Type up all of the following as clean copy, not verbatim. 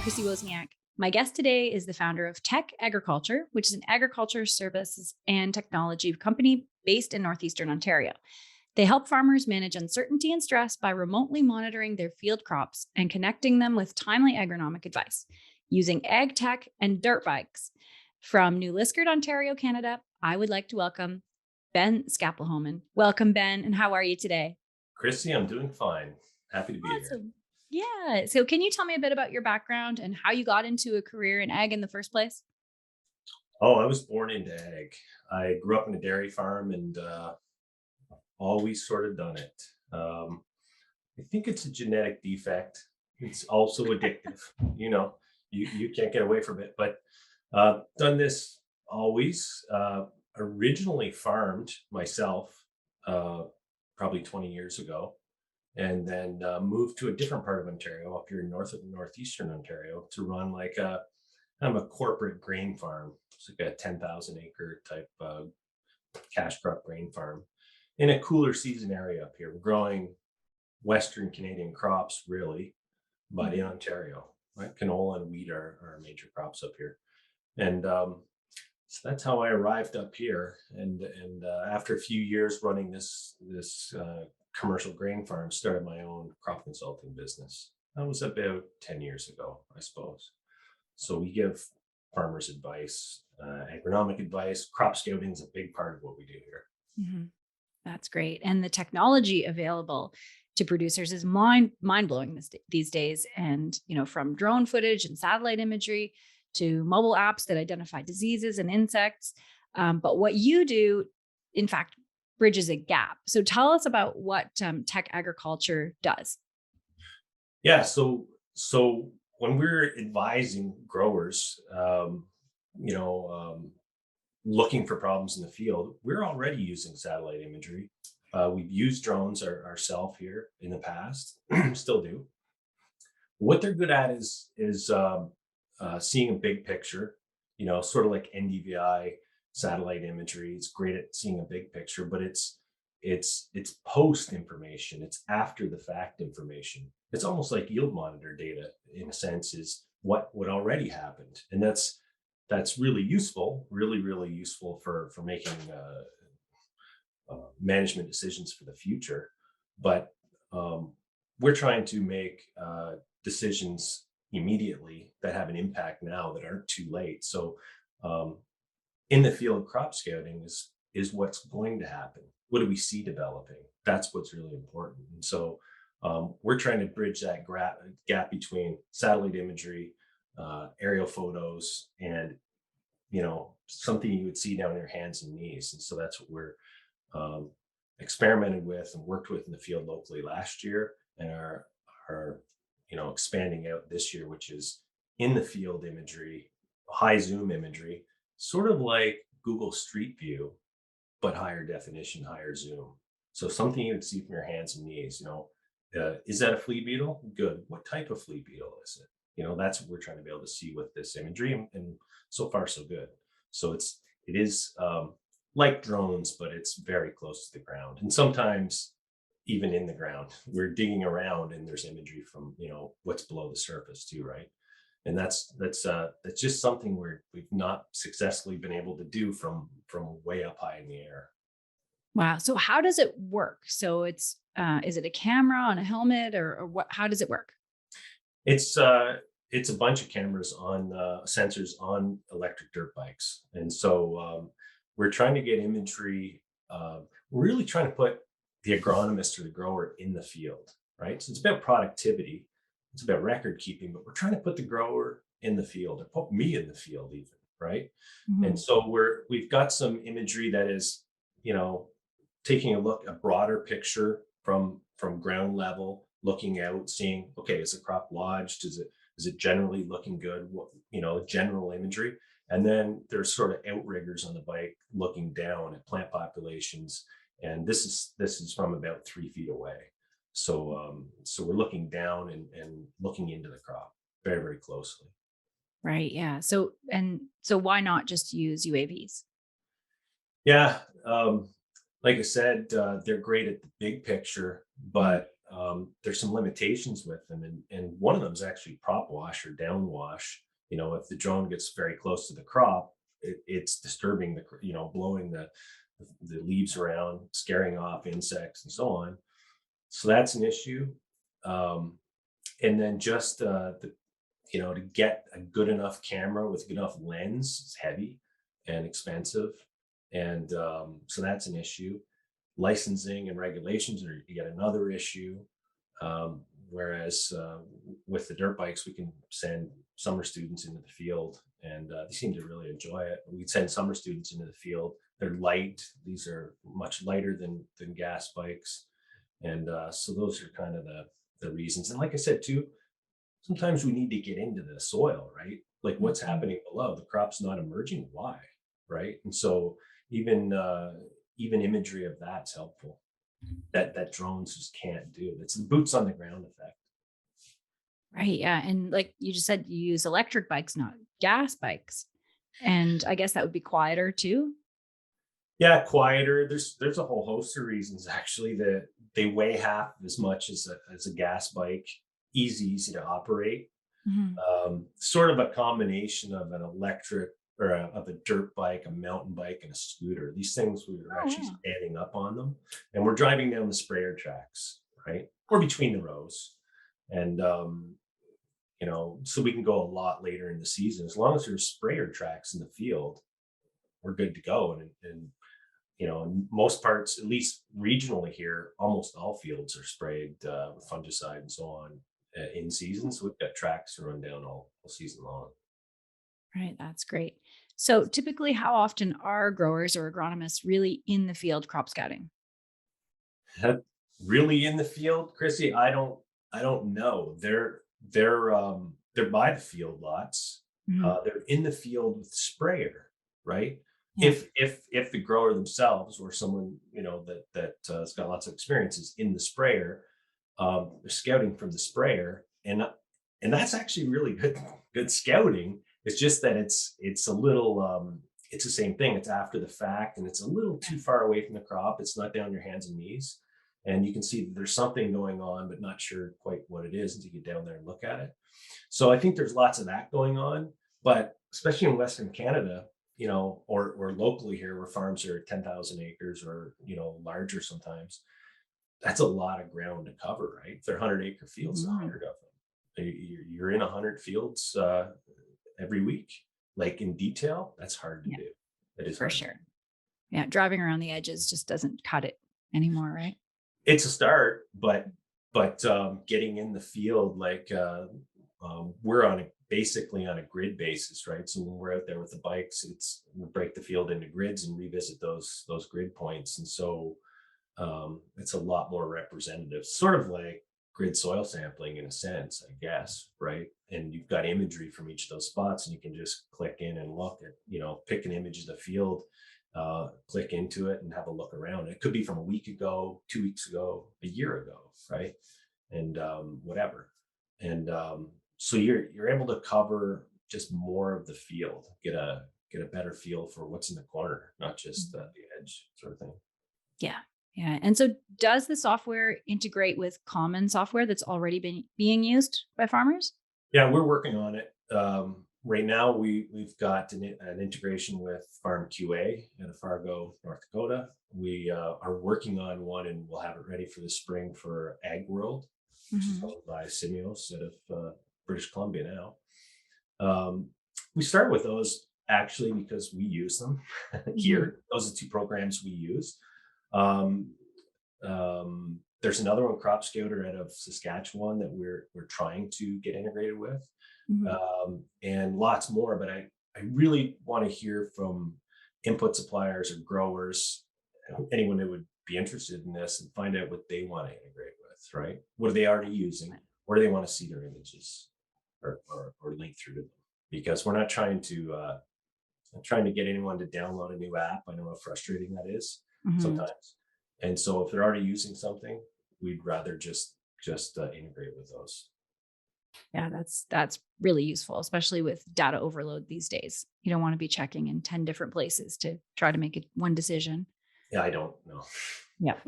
Chrissy Wozniak. My guest today is the founder of TECC Agriculture, which is an agriculture services and technology company based in Northeastern Ontario. They help farmers manage uncertainty and stress by remotely monitoring their field crops and connecting them with timely agronomic advice using ag tech and dirt bikes. From New Liskeard, Ontario, Canada, I would like to welcome Ben Schapelhouman. Welcome, Ben, and how are you today? Chrissy, I'm doing fine. Happy to be here. Awesome. Yeah. So, can you tell me a bit about your background and how you got into a career in ag in the first place? Oh, I was born into ag. I grew up in a dairy farm and always sort of done it. I think it's a genetic defect. It's also addictive. You know, you can't get away from it. But done this always. Originally farmed myself, probably 20 years ago, and then moved to a different part of Ontario, up here in northeastern Ontario, to run like a kind of a corporate grain farm. It's like a 10,000 acre type cash crop grain farm in a cooler season area up here. We're growing Western Canadian crops, really, but in Mhm. Ontario, right? Canola and wheat are major crops up here, and so that's how I arrived up here. And after a few years running this commercial grain farm, started my own crop consulting business. That was about 10 years ago, I suppose. So we give farmers advice, agronomic advice. Crop scouting is a big part of what we do here. Mhm. That's great. And the technology available to producers is mind blowing these days. And from drone footage and satellite imagery to mobile apps that identify diseases and insects. But what you do, in fact, bridges a gap. So tell us about what tech agriculture does. Yeah. So when we're advising growers, you know, looking for problems in the field, we're already using satellite imagery. We've used drones ourselves here in the past, still do. What they're good at is seeing a big picture. You know, sort of like NDVI satellite imagery. It's great at seeing a big picture, but it's post information. It's after the fact information. It's almost like yield monitor data in a sense is what already happened, and that's really useful for making management decisions for the future. But um, we're trying to make decisions immediately that have an impact now that aren't too late. So um, in the field, crop scouting is what's going to happen. What do we see developing? That's what's really important. And so we're trying to bridge that gap between satellite imagery, aerial photos, and something you would see down your hands and knees. And so that's what we're um, experimented with and worked with in the field locally last year, and are expanding out this year, which is in the field imagery, high zoom imagery, sort of like Google Street View, but higher definition, higher zoom. So something you would see from your hands and knees. Is that a flea beetle? Good. What type of flea beetle is it? That's what we're trying to be able to see with this imagery, and so far so good. So it is like drones, but it's very close to the ground, and sometimes even in the ground. We're digging around, and there's imagery from what's below the surface too, right? And that's just something we've not successfully been able to do from way up high in the air. Wow. So how does it work? So it's is it a camera on a helmet or what? How does it work? It's a bunch of cameras on sensors on electric dirt bikes, and so we're trying to get imagery. We're really trying to put the agronomist or the grower in the field, right? So it's about productivity, it's about record keeping, but we're trying to put the grower in the field, or put me in the field, even, right? And Mhm. so we've got some imagery that is, you know, taking a look, a broader picture from ground level, looking out, seeing, okay, is the crop lodged? Is it generally looking good? What, general imagery. And then there's sort of outriggers on the bike looking down at plant populations. And this is from about 3 feet away. So we're looking down and looking into the crop very, very closely. Right. Yeah. So why not just use UAVs? Yeah. Like I said, they're great at the big picture, Mhm. but there's some limitations with them, and one of them is actually prop wash or down wash. If the drone gets very close to the crop, it's disturbing blowing the leaves around, scaring off insects and so on. So that's an issue. Um, and then just to get a good enough camera with good enough lens is heavy and expensive, and so that's an issue. Licensing and regulations are yet another issue. Whereas with the dirt bikes, we can send summer students into the field, and they seem to really enjoy it. We send summer students into the field. They're light. These are much lighter than gas bikes, and so those are kind of the reasons. And like I said too, sometimes we need to get into the soil, right? Like what's Mhm. happening below. The crop's not emerging. Why, right? And so even imagery of that's helpful. That drones just can't do. It's the boots on the ground effect. Right. Yeah. And like you just said, you use electric bikes, not gas bikes. And I guess that would be quieter too. Yeah, quieter. There's a whole host of reasons actually that they weigh half as much as a gas bike. Easy to operate. Mhm. Sort of a combination of an electric or of a dirt bike, a mountain bike, and a scooter. These things we were Oh, actually wow. standing up on them, and we're driving down the sprayer tracks, right, or between the rows, and so we can go a lot later in the season as long as there's sprayer tracks in the field. We're good to go, and in most parts, at least regionally here, almost all fields are sprayed with fungicide and so on in season. So we've got tracks to run down all season long. Right. That's great. So typically, how often are growers or agronomists really in the field crop scouting? That really in the field, Chrissy, I don't know. They're by the field lots. Mhm. They're in the field with sprayer, right? Yeah. If the grower themselves or someone that has got lots of experience is in the sprayer, they're scouting from the sprayer, and that's actually really good scouting. It's just that it's a little it's the same thing. It's after the fact, and it's a little Yeah. too far away from the crop. It's not down your hands and knees, and you can see that there's something going on, but not sure quite what it is until you get down there and look at it. So I think there's lots of that going on, but especially in Western Canada, or locally here where farms are 10,000 acres or larger sometimes, that's a lot of ground to cover, right? If they're 100-acre fields, Mhm. 100 of them. You're in 100 fields every week, like in detail. That's hard to Yeah, do. It is for hard to do. sure. Yeah. Driving around the edges just doesn't cut it anymore. Right. It's a start, but getting in the field, like we're basically on a grid basis, right? So when we're out there with the bikes, we break the field into grids and revisit those grid points, and so it's a lot more representative, sort of like grid soil sampling in a sense, I guess, right? And you've got imagery from each of those spots, and you can just click in and look at, pick an image of the field, click into it, and have a look around. It could be from a week ago, 2 weeks ago, a year ago, right? And whatever. And so you're able to cover just more of the field, get a better feel for what's in the corner, not just Mhm. the edge, sort of thing. Yeah. Yeah. And so does the software integrate with common software that's already been being used by farmers? Yeah, we're working on it. Right now, we've got an integration with Farm QA out of Fargo, North Dakota. We are working on one, and we'll have it ready for the spring for Ag World, which is Mhm. owned by Simios out of British Columbia now. Um, we start with those actually because we use them Mhm. here. Those are two programs we use. Um, there's another one, Crop Scouter, out of Saskatchewan that we're trying to get integrated with, Mhm. and lots more. But I really want to hear from input suppliers or growers, anyone that would be interested in this, and find out what they want to integrate with. Right? What are they already using? Where do they want to see their images or link through to them? Because we're not trying to get anyone to download a new app. I know how frustrating that is Mhm. sometimes. And so if they're already using something, we'd rather just integrate with those. Yeah, that's really useful, especially with data overload these days. You don't want to be checking in 10 different places to try to make it one decision. Yeah, I don't know. Yeah.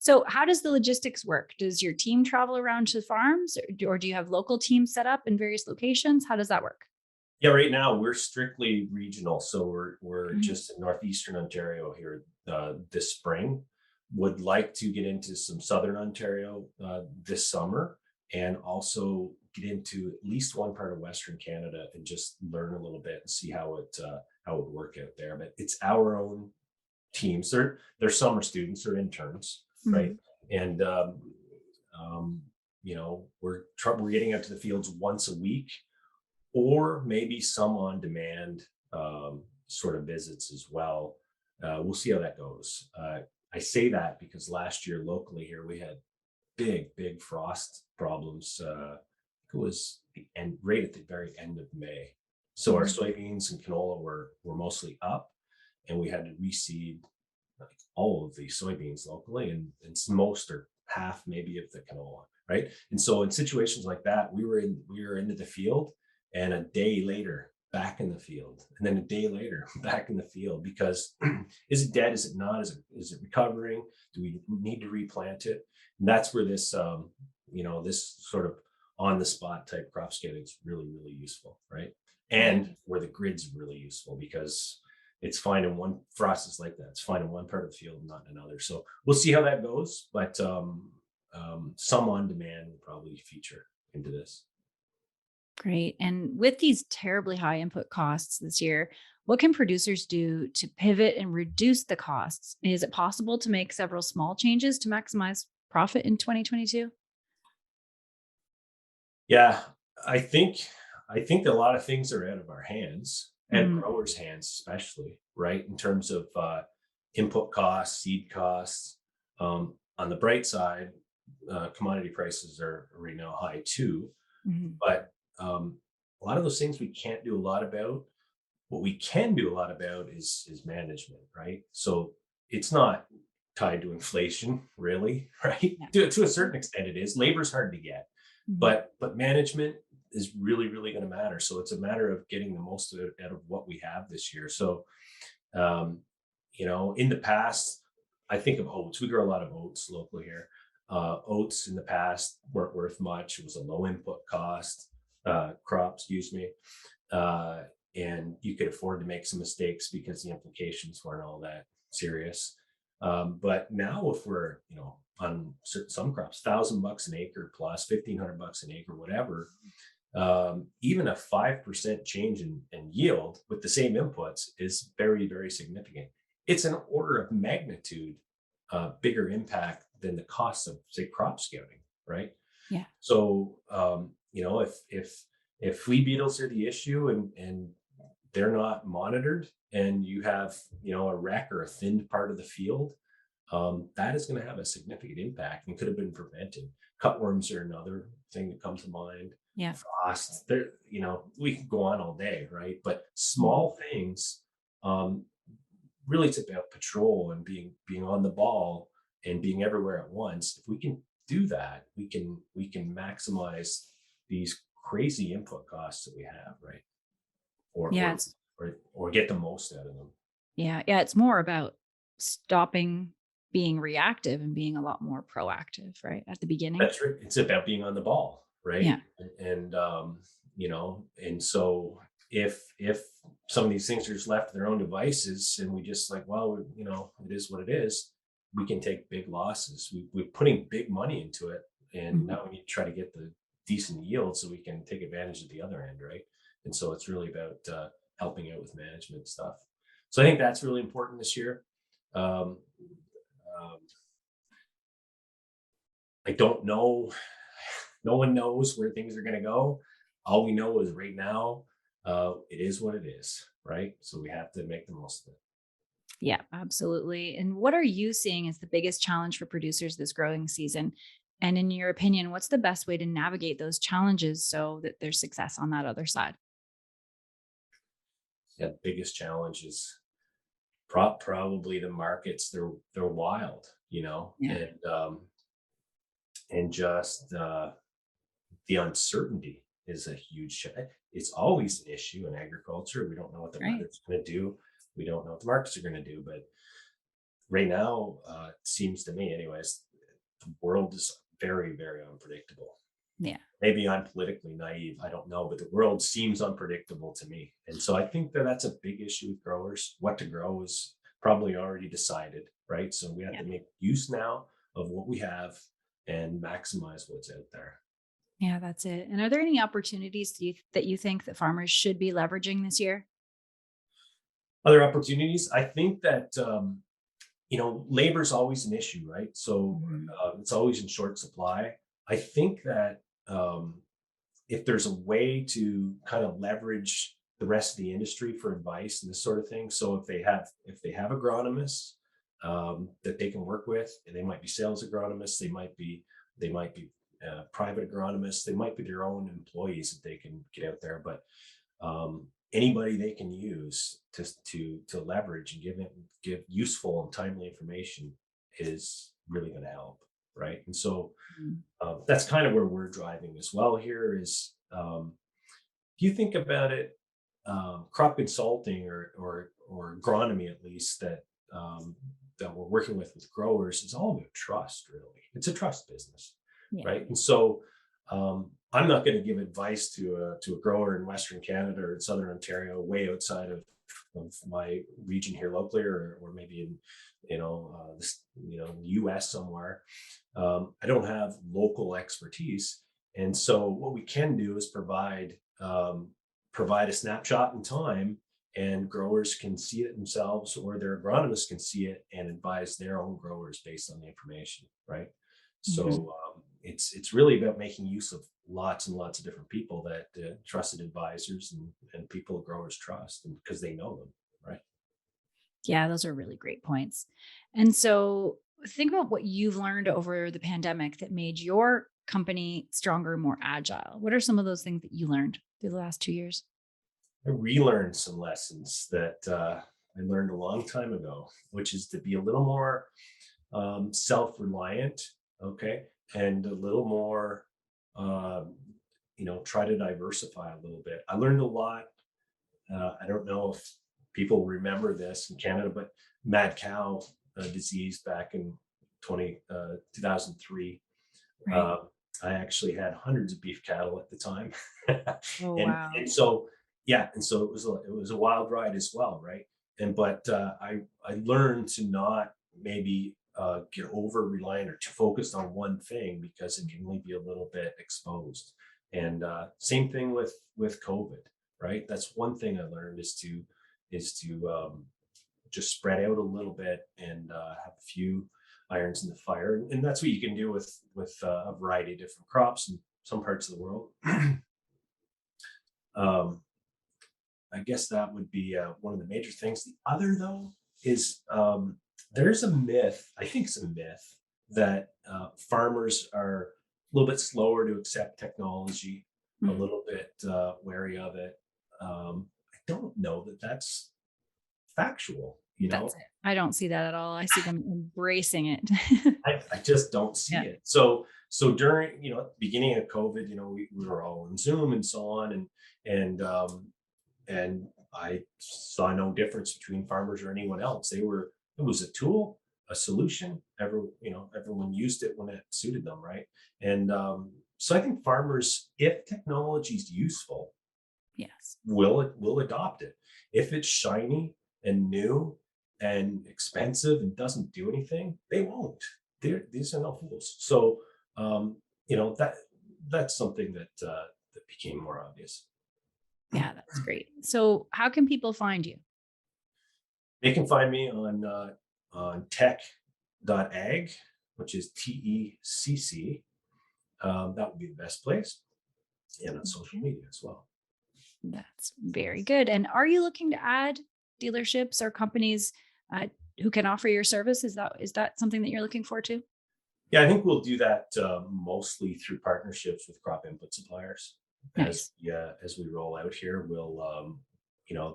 So, how does the logistics work? Does your team travel around to farms, or do you have local teams set up in various locations? How does that work? Yeah, right now we're strictly regional, so we're Mhm. just in Northeastern Ontario here this spring. Would like to get into some Southern Ontario this summer, and also get into at least one part of Western Canada and just learn a little bit and see how it would work out there. But it's our own teams. They're summer students or interns, right? Mhm. And um, we're getting out to the fields once a week, or maybe some on demand sort of visits as well. We'll see how that goes. I say that because last year locally here we had big frost problems. It was the end, right at the very end of May. So our Mhm. soybeans and canola were mostly up, and we had to reseed like all of the soybeans locally, and most or half maybe of the canola, right? And so in situations like that, we were into the field, and a day later back in the field, and then a day later back in the field, because is it dead? Is it not? Is it recovering? Do we need to replant it? And that's where this sort of on the spot type crop scouting is really useful, right? Yeah. And where the grid's really useful, because it's fine in one frost is like that. It's fine in one part of the field, not in another. So we'll see how that goes. But some on demand will probably feature into this. Great. And with these terribly high input costs this year, what can producers do to pivot and reduce the costs? Is it possible to make several small changes to maximize profit in 2022? Yeah, I think I think that a lot of things are out of our hands, and Mhm. growers' hands, especially, right? In terms of input costs, seed costs. On the bright side, commodity prices are right now high too, Mhm. but a lot of those things we can't do a lot about. What we can do a lot about is management, right? So it's not tied to inflation, really, right? Yeah. To a certain extent, it is. Labor's hard to get, Mhm. but management is really going to matter. So it's a matter of getting the most out of what we have this year. So um, in the past, I think of oats. We grow a lot of oats locally here. Oats in the past weren't worth much. It was a low input cost crop, excuse me, uh, and you could afford to make some mistakes because the implications weren't all that serious. But now, if we're on some crops, $1,000 an acre plus, $1,500 an acre, whatever, even a 5% change in yield with the same inputs is very significant. It's an order of magnitude bigger impact than the cost of, say, crop scouting, right? Yeah. So if flea beetles are the issue, and they're not monitored, and you have a wreck or a thinned part of the field, that is going to have a significant impact and could have been prevented. Cutworms are another thing that comes to mind. Yeah. Frost, there, we can go on all day, right? But Mhm. small things, um, really, it's about patrol and being on the ball and being everywhere at once. If we can do that, we can maximize these crazy input costs that we have, right? Or Yeah. or or get the most out of them. Yeah. It's more about stopping being reactive and being a lot more proactive, right? At the beginning. That's right. It's about being on the ball, Yeah. right? And and so if some of these things are just left to their own devices, and we just like, well, it is what it is, we can take big losses. We're putting big money into it, and Mhm. now we need to try to get the decent yield so we can take advantage of the other end, right? And so it's really about helping out with management stuff. So I think that's really important this year. Um, um, I don't know. No one knows where things are going to go. All we know is right now, it is what it is, right? So we have to make the most of it. Yeah, absolutely. And what are you seeing as the biggest challenge for producers this growing season? And in your opinion, what's the best way to navigate those challenges so that there's success on that other side? Yeah, the biggest challenge is probably the markets. They're wild, Yeah. and just the uncertainty is a huge. It's always an issue in agriculture. We don't know what the Right. weather's going to do. We don't know what the markets are going to do. But right now, it seems to me, anyways, the world is very, very unpredictable. Yeah. Maybe I'm politically naive, I don't know, but the world seems unpredictable to me. And so I think that that's a big issue with growers. What to grow is probably already decided, right? So we have Yeah. to make use now of what we have and maximize what's out there. Yeah, that's it. And are there any opportunities that you think that farmers should be leveraging this year? Other opportunities, I think that labor is always an issue, right? So Mhm. it's always in short supply. I think that if there's a way to kind of leverage the rest of the industry for advice and this sort of thing, so if they have agronomists that they can work with, and they might be sales agronomists, they might be private agronomists, they might be their own employees that they can get out there, but anybody they can use to leverage and give useful and timely information is really going to help, right? And so Mhm. that's kind of where we're driving as well here is, if you think about it, crop consulting or agronomy at least that we're working with growers, it's all about trust, really. It's a trust business, Yeah. right? And so I'm not going to give advice to a grower in Western Canada or in Southern Ontario, way outside of my region here locally, or maybe in the US somewhere. I don't have local expertise, and so what we can do is provide a snapshot in time, and growers can see it themselves, or their agronomists can see it and advise their own growers based on the information, right? Mhm. So it's really about making use of lots and lots of different people that trusted advisors and people growers trust, and because they know them, right? Yeah, those are really great points. And so think about what you've learned over the pandemic that made your company stronger, more agile. What are some of those things that you learned through the last 2 years? I relearned some lessons that I learned a long time ago, which is to be a little more self-reliant, okay, and a little more, um, try to diversify a little bit. I learned a lot. I don't know if people remember this in Canada, but mad cow disease back in 2003. Right. Uh, I actually had hundreds of beef cattle at the time, Oh, and wow. and so yeah, and so it was a wild ride as well, right? And but I learned to not maybe get over reliant or too focused on one thing, because it can leave you a little bit exposed. And same thing with COVID, right? That's one thing I learned is to just spread out a little bit and have a few irons in the fire, and that's what you can do with a variety of different crops in some parts of the world. um, I guess that would be one of the major things. The other, though, is there's a myth. I think it's a myth that farmers are a little bit slower to accept technology, a Mm, little bit wary of it. I don't know that that's factual. that's it. I don't see that at all. I see them embracing it. I just don't see Yeah. it. So during, at the beginning of COVID, we were all on Zoom and so on, and I saw no difference between farmers or anyone else. It was a tool, a solution. Everyone used it when it suited them, right? And so I think farmers, if technology is useful, Yes. will adopt it. If it's shiny and new and expensive and doesn't do anything, they won't. These are no fools. So that's something that became more obvious. Yeah, that's great. So, how can people find you? They can find me on tech.ag, which is TECC. That would be the best place, and on social Okay. media as well. That's very good. And are you looking to add dealerships or companies uh, who can offer your service? Is that something that you're looking for too? Yeah, I think we'll do that mostly through partnerships with crop input suppliers. As Nice. yeah, as we roll out here,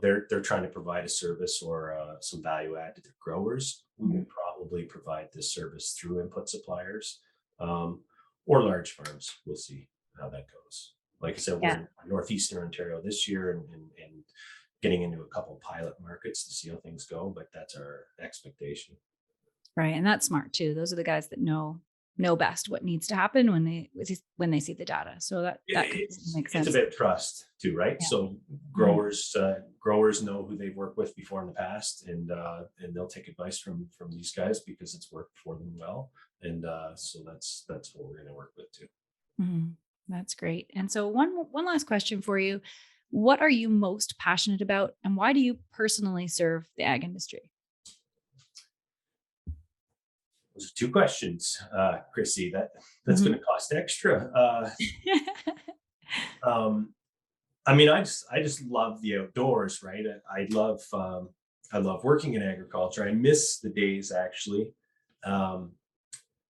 they're trying to provide a service or some value add to their growers. We Mhm. will probably provide this service through input suppliers, um, or large farms. We'll see how that goes. Like I said, we're Yeah. in Northeastern Ontario this year, and getting into a couple pilot markets to see how things go. But that's our expectation. Right. And that's smart too. Those are the guys that know. know best what needs to happen when they see the data. So that completely makes It's a sense. bit of trust too, right? Yeah. So Mhm. growers know who they've worked with before in the past, and they'll take advice from these guys because it's worked for them well. And so that's what we're going to work with too. Mhm. That's great. And so one last question for you. What are you most passionate about and why do you personally serve the ag industry? Those are two questions, Chrissy. That's going Mhm. to cost extra. Um, I mean, I just love the outdoors, right? I love working in agriculture. I miss the days actually, um,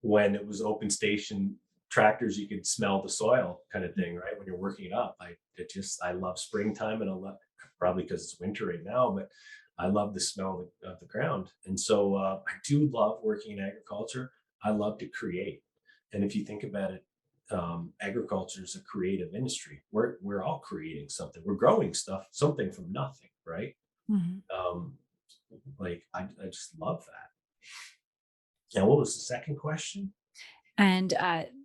when it was open station tractors. You could smell the soil, kind of thing, right? When you're working it up, I love springtime, and I love, probably because it's winter right now, but I love the smell of the ground. And so I do love working in agriculture. I love to create, and if you think about it, agriculture is a creative industry. We're all creating something. We're growing something from nothing, right? Mhm. Um, like I just love that. And what was the second question? And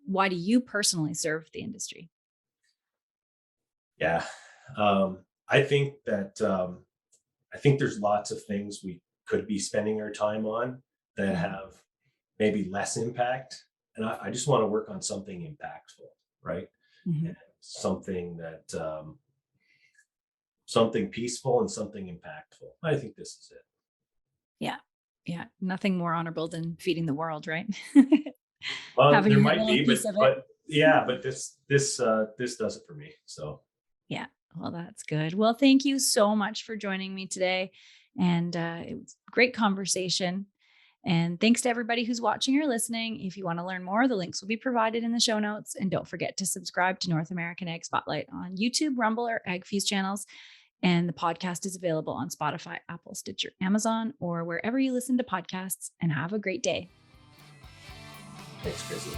why do you personally serve the industry? Yeah, I think that I think there's lots of things we could be spending our time on that Mhm. have maybe less impact, and I just want to work on something impactful, right? And Mhm. something that something peaceful and something impactful. I think this is it. Yeah. Yeah. Nothing more honorable than feeding the world, right? Well, Having there a might little be, piece of it. but yeah, but this does it for me. So Yeah. Well, that's good. Well, thank you so much for joining me today. And it was a great conversation. And thanks to everybody who's watching or listening. If you want to learn more, the links will be provided in the show notes. And don't forget to subscribe to North American Ag Spotlight on YouTube, Rumble, or AgFuse channels. And the podcast is available on Spotify, Apple, Stitcher, Amazon, or wherever you listen to podcasts. And have a great day. thanks, Chrissy.